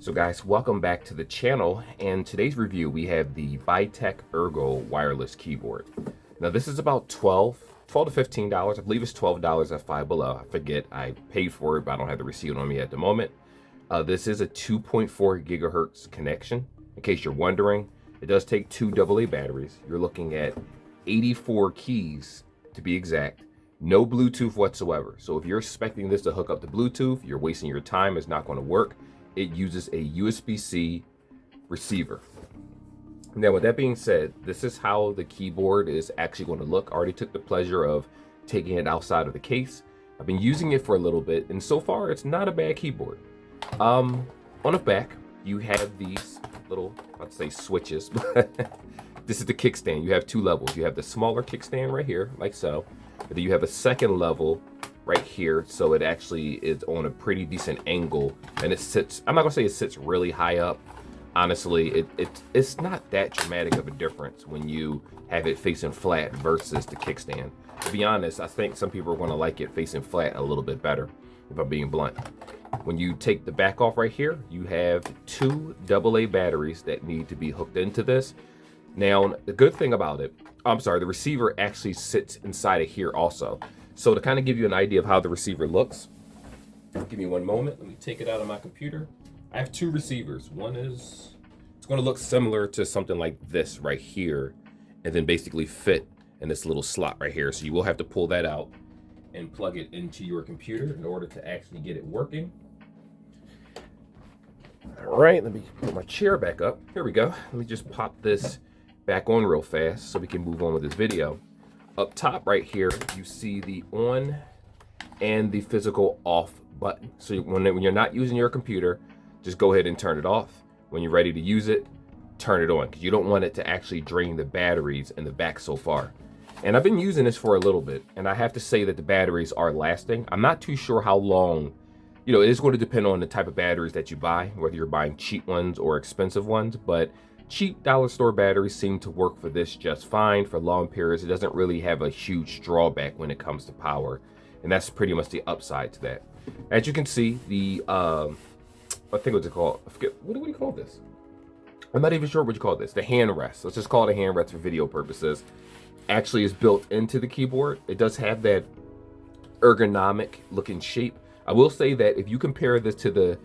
So guys, welcome back to the channel, and today's review we have the BYTECH Ergo Wireless Keyboard. Now this is about $12 to $15. I believe it's $12 at Five Below. I forget, I paid for it, but I don't have the receipt on me at the moment. This is a 2.4 gigahertz connection. In case you're wondering, it does take two AA batteries. You're looking at 84 keys to be exact. No Bluetooth whatsoever. So if you're expecting this to hook up to Bluetooth, you're wasting your time. It's not going to work. It uses a USB-C receiver. Now, with that being said, this is how the keyboard is actually going to look. I already took the pleasure of taking it outside of the case. I've been using it for a little bit, and so far, it's not a bad keyboard. On the back, you have these little, I'd say switches, but this is the kickstand. You have two levels. You have the smaller kickstand right here, like so. But then you have a second level right here, so it actually is on a pretty decent angle, and it sits, I'm not gonna say it sits really high up. Honestly, it's not that dramatic of a difference when you have it facing flat versus the kickstand. To be honest, I think some people are gonna like it facing flat a little bit better, if I'm being blunt. When you take the back off right here, you have two AA batteries that need to be hooked into this. Now, the good thing about it, I'm sorry, the receiver actually sits inside of here also. So to kind of give you an idea of how the receiver looks, give me one moment. Let me take it out of my computer. I have two receivers. One is, it's going to look similar to something like this right here, and then basically fit in this little slot right here. So you will have to pull that out and plug it into your computer in order to actually get it working. All right, let me put my chair back up. Here we go. Let me just pop this back on real fast so we can move on with this video. Up top right here, you see the on and the physical off button. So when you're not using your computer, just go ahead and turn it off. When you're ready to use it, turn it on, because you don't want it to actually drain the batteries in the back so far. And I've been using this for a little bit, and I have to say that the batteries are lasting. I'm not too sure how long, you know, it is going to depend on the type of batteries that you buy, whether you're buying cheap ones or expensive ones, but cheap dollar store batteries seem to work for this just fine for long periods. It doesn't really have a huge drawback when it comes to power, and that's pretty much the upside to that. As you can see, the I think what's it called? I forget, what do we call this? I'm not even sure what you call this. The hand rest. Let's just call it a hand rest for video purposes. Actually, is built into the keyboard. It does have that ergonomic looking shape. I will say that if you compare this to the,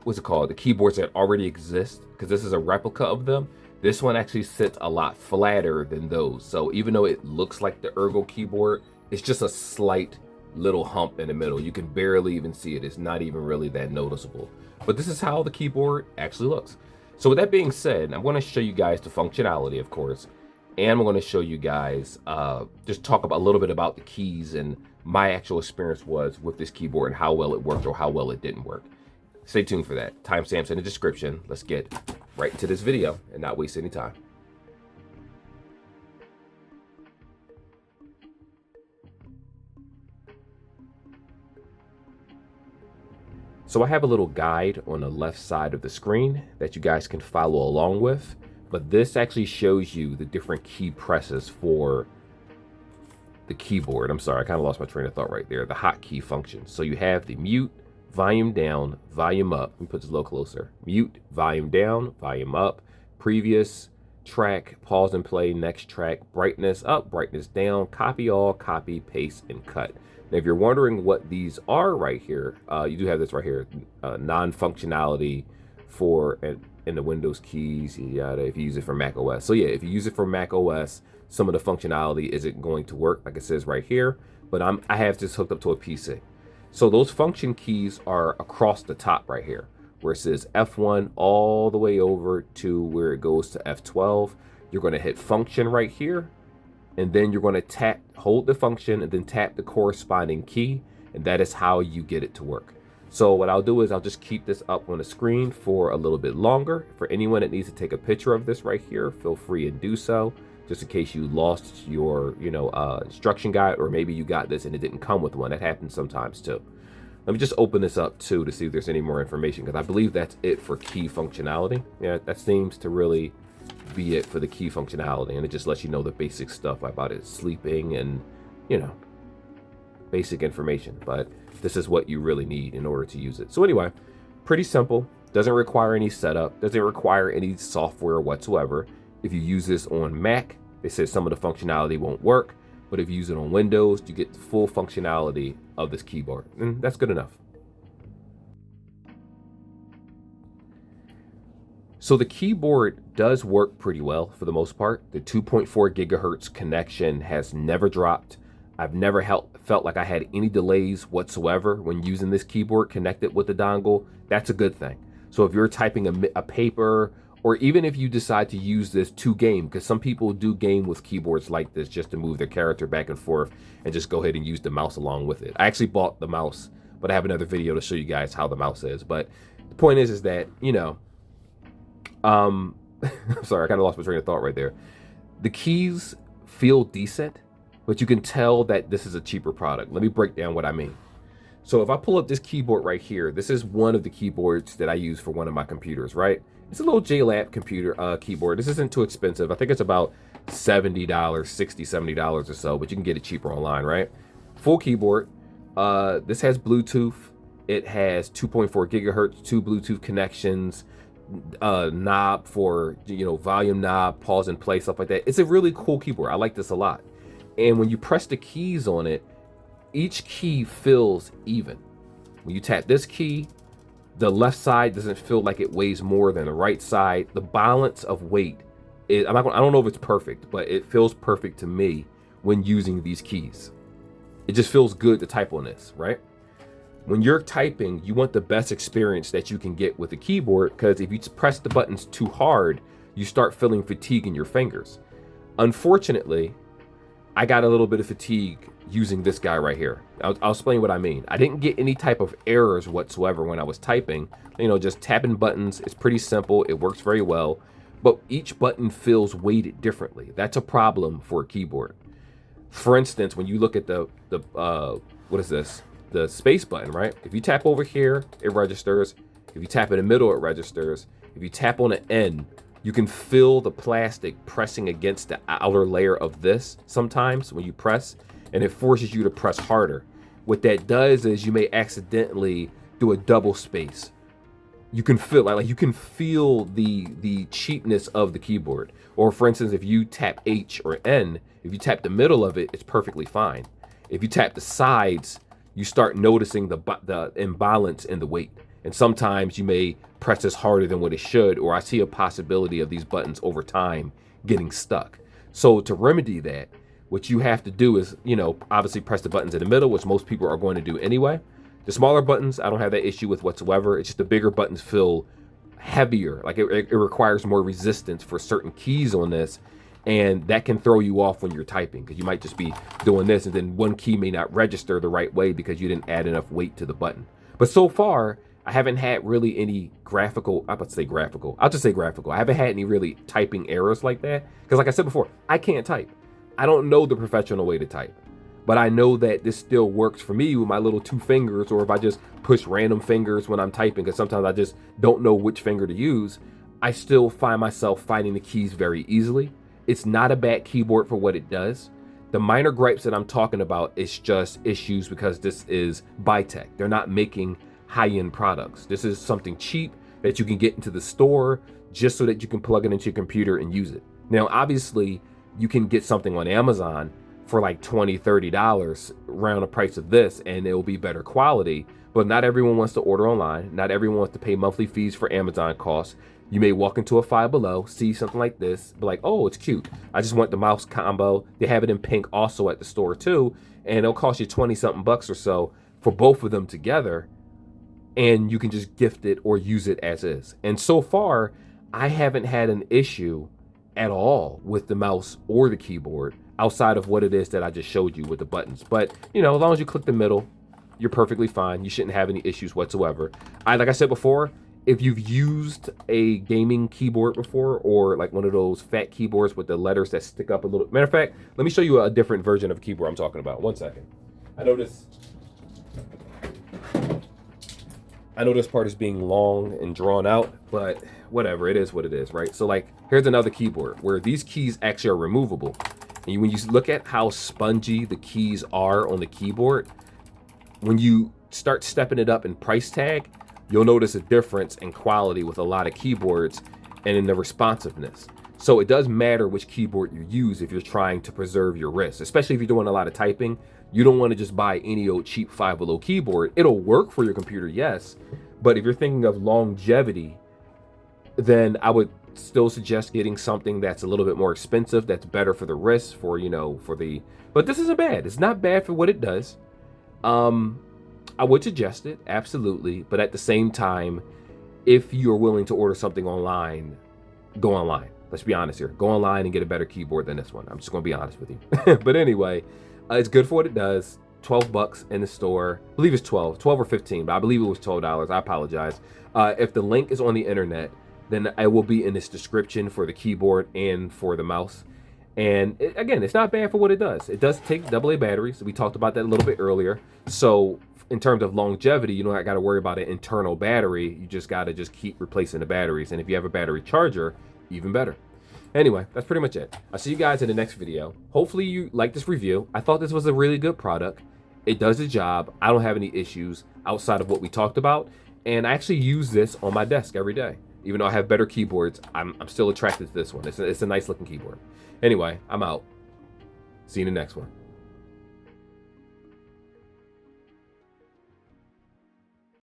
what's it called, the keyboards that already exist, because this is a replica of them, this one actually sits a lot flatter than those. So even though it looks like the Ergo keyboard, it's just a slight little hump in the middle. You can barely even see it. It's not even really that noticeable. But this is how the keyboard actually looks. So with that being said, I'm going to show you guys the functionality, of course, and I'm going to show you guys, just talk about a little bit about the keys and my actual experience was with this keyboard and how well it worked or how well it didn't work. Stay tuned for that. Timestamps in the description. Let's get right into this video and not waste any time. So I have a little guide on the left side of the screen that you guys can follow along with, but this actually shows you the different key presses for the keyboard. I'm sorry, I kind of lost my train of thought right there. The hotkey function. So you have the mute, volume down, volume up. Let me put this a little closer. Mute, volume down, volume up, previous track, pause and play, next track, brightness up, brightness down, copy all, copy, paste, and cut. Now, if you're wondering what these are right here, you do have this right here, non-functionality for in the Windows keys, if you use it for Mac OS. So yeah, if you use it for Mac OS, some of the functionality isn't going to work, like it says right here, but I have this hooked up to a PC. So those function keys are across the top right here, where it says F1 all the way over to where it goes to F12. You're going to hit function right here, and then you're going to hold the function and then tap the corresponding key, and that is how you get it to work. So what I'll do is I'll just keep this up on the screen for a little bit longer. For anyone that needs to take a picture of this right here, feel free and do so, just in case you lost your, instruction guide, or maybe you got this and it didn't come with one. That happens sometimes too. Let me just open this up too to see if there's any more information, because I believe that's it for key functionality. Yeah, that seems to really be it for the key functionality, and it just lets you know the basic stuff about it sleeping and, basic information. But this is what you really need in order to use it. So anyway, pretty simple. Doesn't require any setup, doesn't require any software whatsoever. If you use this on Mac, they said some of the functionality won't work, but if you use it on Windows, you get the full functionality of this keyboard, and that's good enough. So the keyboard does work pretty well for the most part. The 2.4 gigahertz connection has never dropped. I've never felt like I had any delays whatsoever when using this keyboard connected with the dongle. That's a good thing. So if you're typing a paper, or even if you decide to use this to game, because some people do game with keyboards like this just to move their character back and forth and just go ahead and use the mouse along with it. I actually bought the mouse, but I have another video to show you guys how the mouse is. But the point is that, you know, I'm sorry, I kind of lost my train of thought right there. The keys feel decent, but you can tell that this is a cheaper product. Let me break down what I mean. So if I pull up this keyboard right here, this is one of the keyboards that I use for one of my computers, right? It's a little JLab computer keyboard. This isn't too expensive. I think it's about $70, $60, $70 or so, but you can get it cheaper online, right? Full keyboard. This has Bluetooth. It has 2.4 gigahertz, 2 Bluetooth connections, knob for, you know, volume knob, pause and play, stuff like that. It's a really cool keyboard. I like this a lot. And when you press the keys on it, each key feels even. When you tap this key, the left side doesn't feel like it weighs more than the right side. The balance of weight is, I don't know if it's perfect, but it feels perfect to me when using these keys. It just feels good to type on this, right? When you're typing, you want the best experience that you can get with the keyboard, because if you press the buttons too hard, you start feeling fatigue in your fingers. Unfortunately, I got a little bit of fatigue using this guy right here. I'll explain what I mean. I didn't get any type of errors whatsoever when I was typing. You know, just tapping buttons. It's pretty simple. It works very well. But each button feels weighted differently. That's a problem for a keyboard. For instance, when you look at the what is this? The space button, right? If you tap over here, it registers. If you tap in the middle, it registers. If you tap on the end, you can feel the plastic pressing against the outer layer of this sometimes when you press, and it forces you to press harder. What that does is you may accidentally do a double space. You can feel like you can feel the cheapness of the keyboard. Or for instance, if you tap H or N, if you tap the middle of it, it's perfectly fine. If you tap the sides, you start noticing the imbalance in the weight. And sometimes you may press this harder than what it should, or I see a possibility of these buttons over time getting stuck. So to remedy that, what you have to do is, you know, obviously press the buttons in the middle, which most people are going to do anyway. The smaller buttons, I don't have that issue with whatsoever. It's just the bigger buttons feel heavier. Like it requires more resistance for certain keys on this. And that can throw you off when you're typing, because you might just be doing this and then one key may not register the right way because you didn't add enough weight to the button. But so far, I haven't had really any graphical, I'm about to say graphical. I'll just say graphical. I haven't had any really typing errors like that. Because like I said before, I can't type. I don't know the professional way to type. But I know that this still works for me with my little 2 fingers, or if I just push random fingers when I'm typing, because sometimes I just don't know which finger to use. I still find myself finding the keys very easily. It's not a bad keyboard for what it does. The minor gripes that I'm talking about is just issues because this is BYTECH. They're not making high-end products. This is something cheap that you can get into the store just so that you can plug it into your computer and use it. Now, obviously, you can get something on Amazon for like $20, $30 around the price of this, and it will be better quality. But not everyone wants to order online. Not everyone wants to pay monthly fees for Amazon costs. You may walk into a Five Below, see something like this, be like, oh, it's cute. I just want the mouse combo. They have it in pink also at the store too, and it'll cost you 20-something bucks or so for both of them together, and you can just gift it or use it as is. And so far, I haven't had an issue at all with the mouse or the keyboard outside of what it is that I just showed you with the buttons. But, you know, as long as you click the middle, you're perfectly fine. You shouldn't have any issues whatsoever. Like I said before, if you've used a gaming keyboard before, or like one of those fat keyboards with the letters that stick up a little. Matter of fact, let me show you a different version of a keyboard I'm talking about. 1 second. I know this part is being long and drawn out, but whatever, it is what it is, right? So like, here's another keyboard where these keys actually are removable. And when you look at how spongy the keys are on the keyboard, when you start stepping it up in price tag, you'll notice a difference in quality with a lot of keyboards and in the responsiveness. So it does matter which keyboard you use if you're trying to preserve your wrist, especially if you're doing a lot of typing. You don't want to just buy any old cheap Five Below keyboard. It'll work for your computer, yes, but if you're thinking of longevity, then I would still suggest getting something that's a little bit more expensive, that's better for the wrist, for, you know, but this isn't bad. It's not bad for what it does. I would suggest it, absolutely, but at the same time, if you're willing to order something online, go online. Let's be honest here. Go online and get a better keyboard than this one. I'm just going to be honest with you. But anyway, it's good for what it does. 12 bucks in the store. I believe it's 12 or 15, but I believe it was $12. I apologize. If the link is on the internet, then I will be in this description for the keyboard and for the mouse. And again, it's not bad for what it does. It does take AA batteries. We talked about that a little bit earlier. So in terms of longevity, you don't got to worry about an internal battery. You just got to keep replacing the batteries. And if you have a battery charger, even better. Anyway, that's pretty much it. I'll see you guys in the next video. Hopefully you like this review. I thought this was a really good product. It does the job. I don't have any issues outside of what we talked about. And I actually use this on my desk every day. Even though I have better keyboards, I'm still attracted to this one. It's a nice looking keyboard. Anyway, I'm out. See you in the next one.